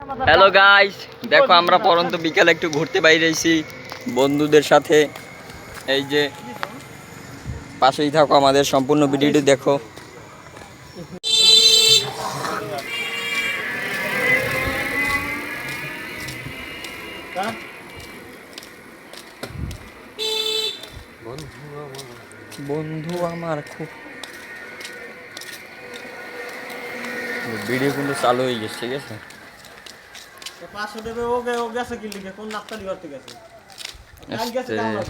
Hello guys, দেখো আমরা পরন্ত বিকালে একটু ঘুরতে বাইরেছি বন্ধুদের সাথে। এই যে পাশেই থাকো, আমাদের সম্পূর্ণ ভিডিওটি দেখো। বন্ধু আমার খুব ভিডিও কিন্তু চালু হয়ে গেছে, ঠিক আছে। 500 দেবে ওকে, ও গেছে কি লিখে কোন নাপতালি করতে গেছে কাল গেছে ডাউনলোড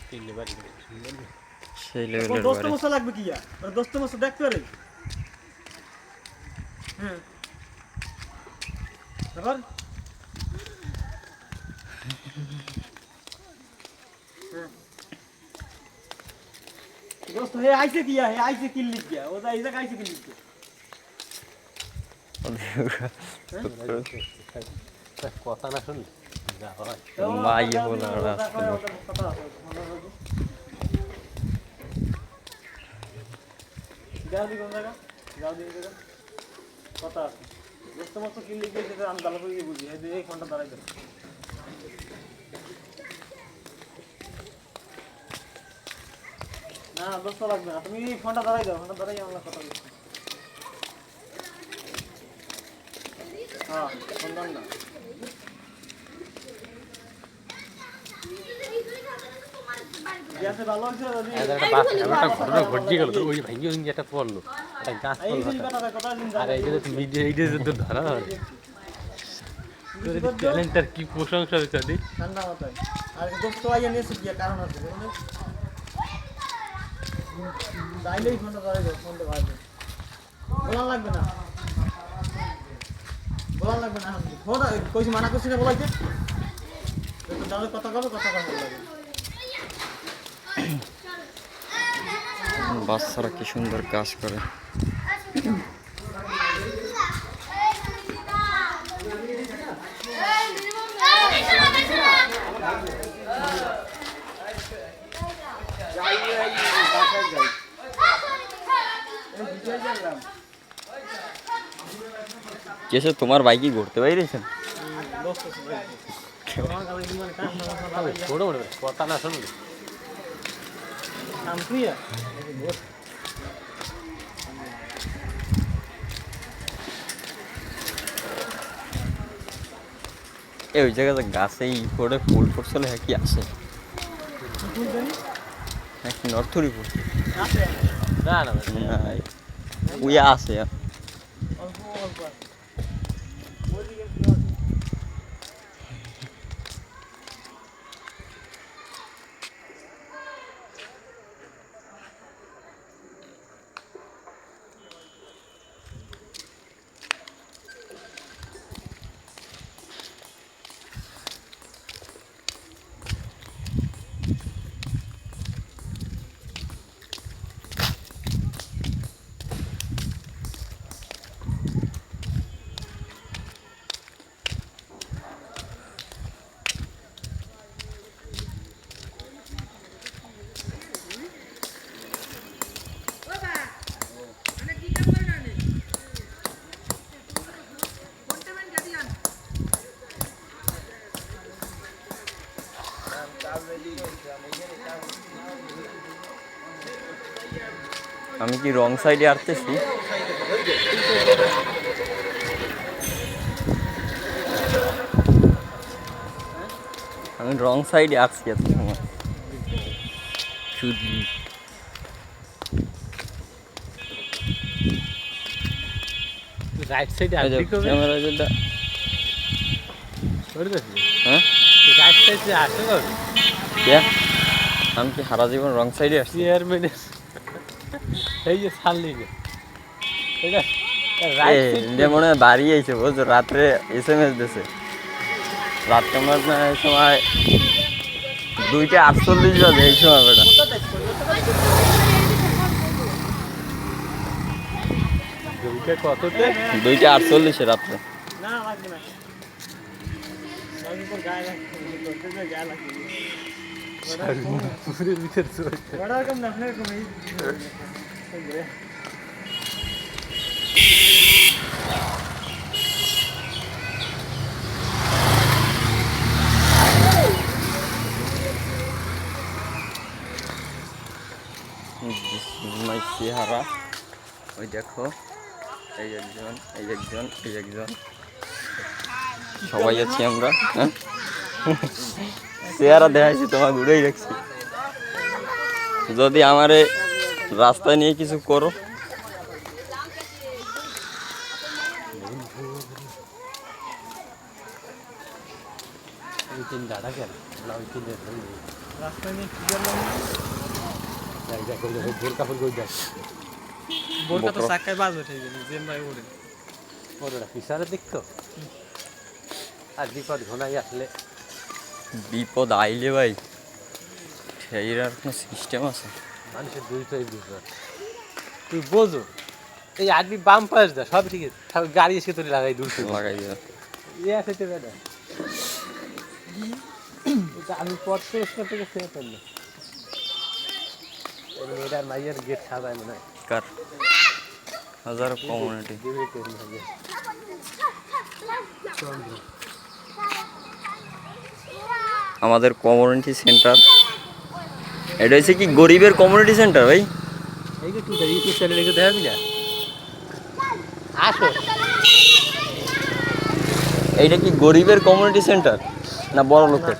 কিনলে বাড়ি সেই লেভেলের দোস্ত বাড়ি। মশা লাগবে কি আর দোস্ত মশা দেখতে পারে। হ্যাঁ তারপর দোস্ত হে আইছে কি হে আইছে কি লিখ গया ও যাই যা আইছে কি লিখ गया কথা না শুনলে মাই বলা রাস্তা যাও দি কোন জায়গা যাও দি জায়গা কথা আছে দোস্ত মত কি লিখ গেছে আমি ভালো করে বুঝি এই ফোনটা দাঁড়াই দাও না দোস্ত লাগবে না তুমি এই ফোনটা দাঁড়াই দাও ফোনটা দাঁড়াই আমরা কথা বলছি হ্যাঁ ফোন দাও না গ্যাসে ভালো আছে যদি একটা ঘটনা ঘটে গেল তো ওই ভাঙ্গি ভাঙ্গি একটা পড়লো একটা গাছ এই পড়লো কথা কথা দিন আর এই যে ভিডিও এই যে তো ধরা হয় তোর ট্যালেন্টার কি প্রশংসা হচ্ছে দি ঠান্ডা মাথায় আর দোস্ত আইয়া নিয়েছে কি কারণ আছে বুঝলে তাইলেই ফোনটা দাঁড়াই দাও ফোনটা ভালো বলা লাগবে না বলা লাগবে না ফোন কইছি মানা করছি না বলাইতে তো দাঁড়াই কথা কবে কথা বলা লাগে বাচ্চারা কি সুন্দর কাজ করে। কেসে তোমার বাইকে ঘুরতে বাইরেছেন? ছোট বড় কথা না শুনলে নাম প্রিয়া এই ওই জায়গাতে গাছেই করে ফুল ফুটছিল, হ্যাঁ কি আসে নাকি নর্থরি ফুল না না উইয়া আছে। অল্প অল্প আমি কি রং সাইডে আসতেছি? আমি রং সাইডে আসছি এত সময়। রাইট সাইডে আর ঠিক হবে ক্যামেরা যেটা করে দে হ্যাঁ রাইট সাইডে আসে না কে আমি কি সারা জীবন রং সাইডে আসছি? চেয়ারম্যান এই যে ছাড়লি এটা রাইট সাইড মনে হয় বাড়ি আইছে বুঝছো, রাত্রে SMS দিছে রাত কেমন এই সময় 2:48 বাজে এই সময় বেটা। 2:48 রাত্রে। না লাগবে না লাগবে গায়ে লাগবে গায়ে লাগবে পুরের ভিতর চলে বড় রকম না ফের কম এই চেহারা। ওই দেখো, এই একজন, এই একজন, এই একজন, সবাই আছি আমরা। হ্যাঁ, চেহারা দেখাইছি তোমার ঘুরেই রাখছি। যদি আমারে রাস্তায় নিয়ে কিছু করো, ওই তিন দাদা কেন ওই তিন রাস্তায় নিয়ে কি করলাম? ভোর কাপড় কই যায় বোরকা তো চাকায় বাজ উঠে গেল, জেম ভাই ওরে। ওরা পিছারে দেখতো। আর বিপদ ঘনাই আসলে বিপদ আইলে ভাই সেইর আর কোনো সিস্টেম আছে? মানুষের দুইটাই বিপদ। তুই বোঝো, এই আদমি বাম পাশ দা সব ঠিক আছে, সব গাড়ি এসে তোর লাগাই দূর থেকে লাগাই দিও। ইয়ে আছে তো বেটা, আমি পথ পরিষ্কার থেকে খেয়ে ফেললো। এটার মাইয়ের গেট সাজায় মনে হয় কার হাজার কমিউনিটি। আমাদের কমিউনিটি সেন্টার, এটা হচ্ছে কি গরিবের কমিউনিটি সেন্টার ভাই? এই যে তুই ইউটিউব চ্যানেলে দেখাবি না, আসো। এইটা কি গরিবের কমিউনিটি সেন্টার না বড় লোকের?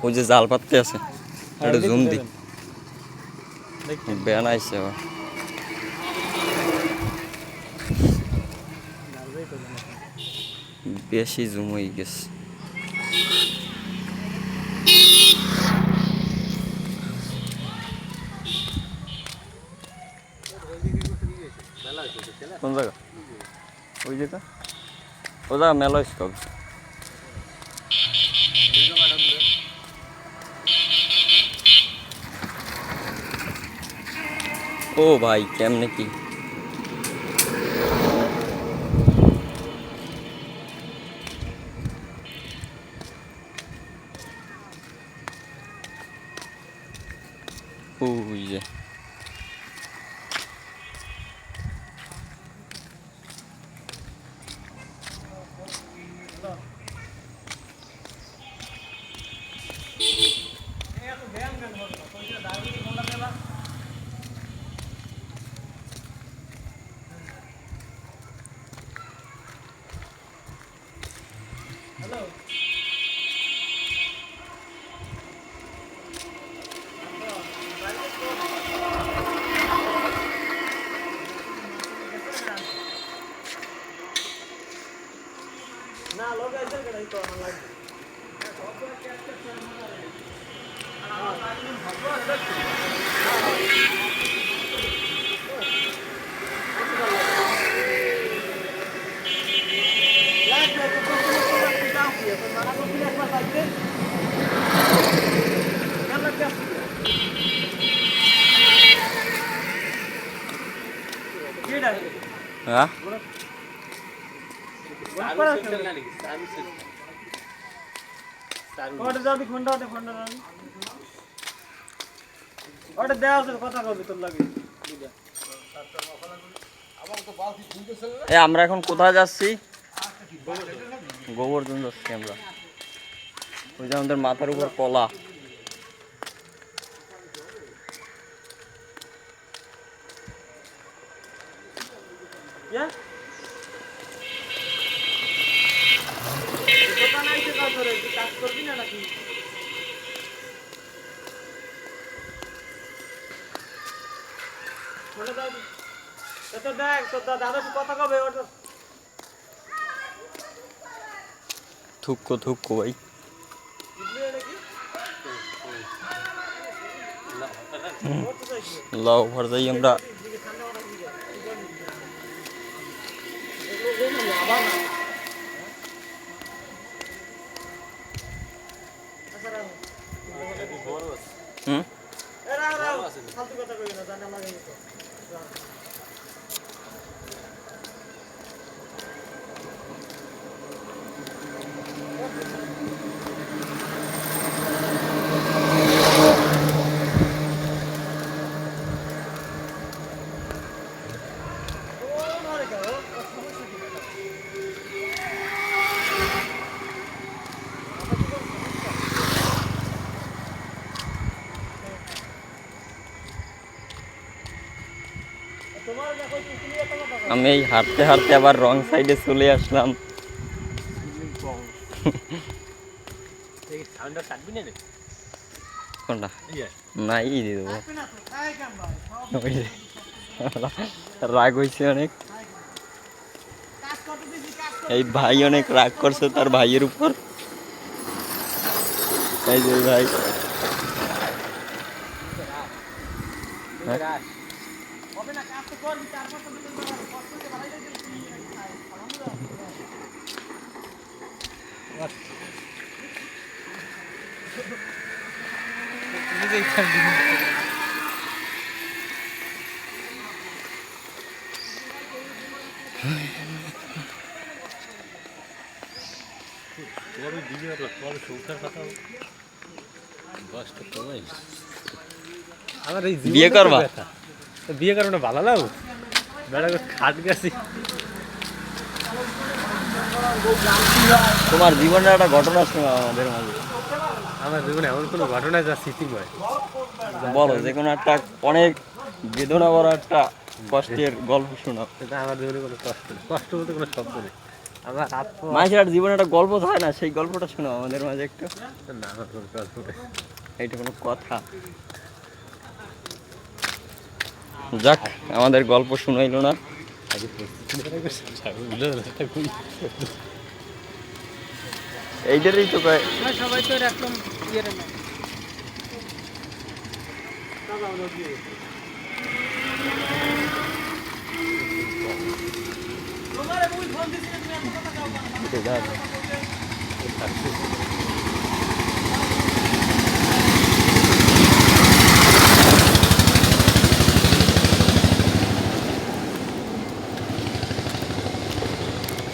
ওই যে জাল পাততে আছে, এটা জুম দি, ব্যান আইছে আবার। বেশি জুম হয়ে গেছে। কোন জায়গা? ওই জায়গা, ও জায়গা মেলা হয়েছে কবে? ও ভাই কেমনে কি? ওই যে না লোক আছে কেডা তো আমার লাগে। হ্যাঁ ওটা যাও দেখুন, ওটা ফোনটা দাও, ওটা দেওয়া আছে কথা কবি তোর লাগে। আমরা এখন কোথায় যাচ্ছি? গোবর্ধন যাচ্ছি আমরা। ওই যে আমাদের মাথার উপর কলা। দোকান আইতে কাজ করে, তুই কাজ করবি না নাকি? ফোনটা দাও, তো দেখ তোর দাদা কথা কবে ওটা। থুক্কো থুক্কো ভাই। লাউ ভর যাই আমরা। হুম ফালতু কথা কই না, জানা লাগে। আমি এই হাঁটতে হাঁটতে আবার রং সাইডে চলে আসলাম। এই সাউন্ডটা কাটবি না রে? কোনটা? ইয়ে না ই দিয়ে দেবো। ওই যে, রাগ হয়েছে অনেক। এই ভাই অনেক রাগ করছে তার ভাইয়ের উপর। এই যে ভাই রাস নিজেই খাবি। কবে বিয়ে হলো, কবে সংসার কথা হলো? বয়সটা কমাই। আমার এই জীবনে বিয়ে তো করবা? ব্যথা। তো বিয়ে করো না ভালো লাগো? বেড়া খাট গেছি। তোমার জীবনের একটা ঘটনা শোনা আমাদের মাঝে। আমার জীবনে এমন কোনো ঘটনা যা স্মৃতিময়। বলো যে কোনো একটা অনেক বেদনা বড় একটা কষ্টের গল্প শোনাও। এটা আমার জীবনে কোনো কষ্ট নেই, কষ্ট বলতে কোনো শব্দ নেই। আমার আত্ম মানুষের জীবনে একটা গল্প থাকে না, সেই গল্পটা শোনাও আমাদের মাঝে একটু। না, আমার কোনো কষ্ট নেই। এইটা কোনো কথা? যাক, আমাদের গল্প শুনাইলো না। আগে প্রস্তুতি নিয়ে রাখবে, সামনে উঠে একটা কই। এইটারই তো কয় সবাই তো এরকম ইয়ে না।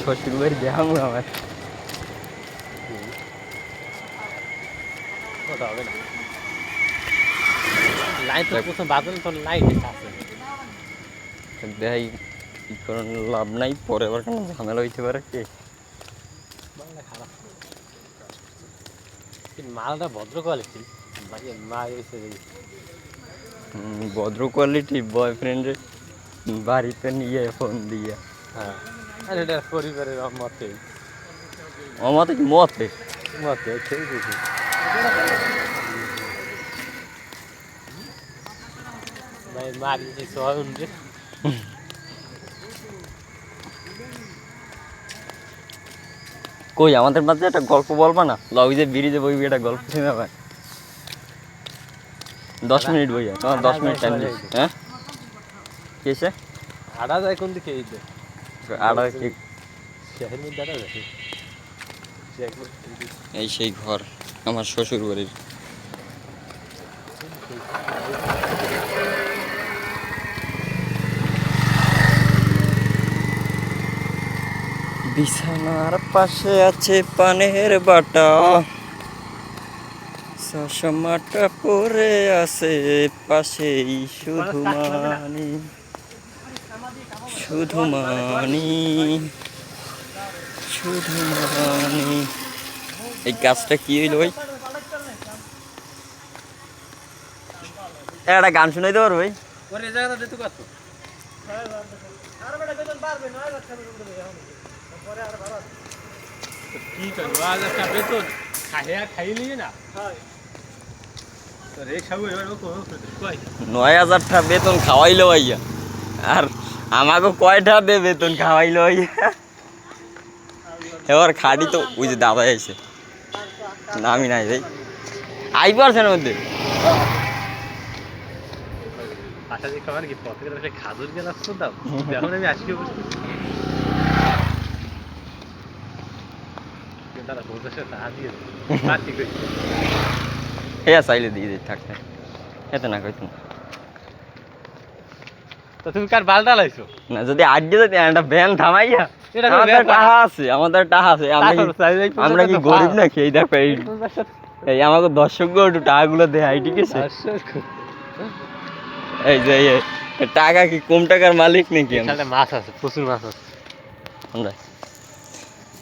শ্বশুর বাড়ি দেখাবো আমার। ওটা হবে না। লাইন তো প্রথম বাদল তো লাইন আছে। দেখাই কি কারণ লাভ নাই, পরে আবার কোনো ঝামেলা হইতে পারে কি। বাংলা খারাপ। কিন্তু মালটা ভদ্র কোয়ালিটি। মা এসে ভদ্র কোয়ালিটি বয়ফ্রেন্ডের বাড়িতে নিয়ে ফোন দিয়ে। হ্যাঁ, আর এটা পরিবারের মতে আমাতে কি মতে মতে ঠিক আছে। ভাই মারি কিছু হয় উনরে। কই আমাদের মাঝে একটা গল্প বলবা না? লও যে ব্রিজে বইবি একটা গল্প শুনে ভাই। 10 মিনিট বইয়া, তোমার 10 মিনিট টাইম দিস। হ্যাঁ কিসে আড়া যায় কোন দিকে? এই যে আড়া কি? শহরের মধ্যে আড়া যায়। এই সেই ঘর আমার শ্বশুর বাড়ির। বিছানার পাশে আছে পানের বাটা, চশমাটা পরে আছে পাশেই শুধু মানি, শুধু মানি, শুধু মানি। এই গাছটা কি হইল ভাই? একটা গান শুনাই দেবো ভাই। ওরে জায়গাটা দিতে কত? কি করবো আজ একটা বেতন খাইলি না? রে খাবো এবার কই 9,000 বেতন খাওয়াইলো ভাইয়া, আর আমাকে কয়টা দে বেতন খাওয়াইলো ভাইয়া। এবার খাটি তো ওই যে দাদা এসে নামি নাই ভাই, আই পারছেন মধ্যে। আশা যে খাবার কি পথে গেলে খাদুর গেল দাও এখন আমি আজকে দাদা বলতে টাকা দিয়ে ঠিক হয়েছে। হ্যাঁ চাইলে দিয়ে দিই, থাকতে এতে না কইতো তো তুমি কার বালটা লাইছো না। যদি আড্ডি যেতে একটা ভ্যান থামাইয়া, এটা কোনো আমাদের ব্যাপার? টাকা আছে, আমাদের টাকা আছে। আমরা কি গরিব নাকি? এই দেখো এই আমাকে দর্শক একটু টাকাগুলো দেয়, ঠিক আছে? এই যে এই টাকা কি কম টাকার মালিক নাকি আমরা? এখানে মাছ আছে, প্রচুর মাছ আছে। আমরা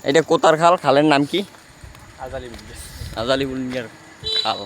এটা কোতার খাল, খালের নাম কি? আজালি বুঝবে আজালি বুলিয়ার খাল।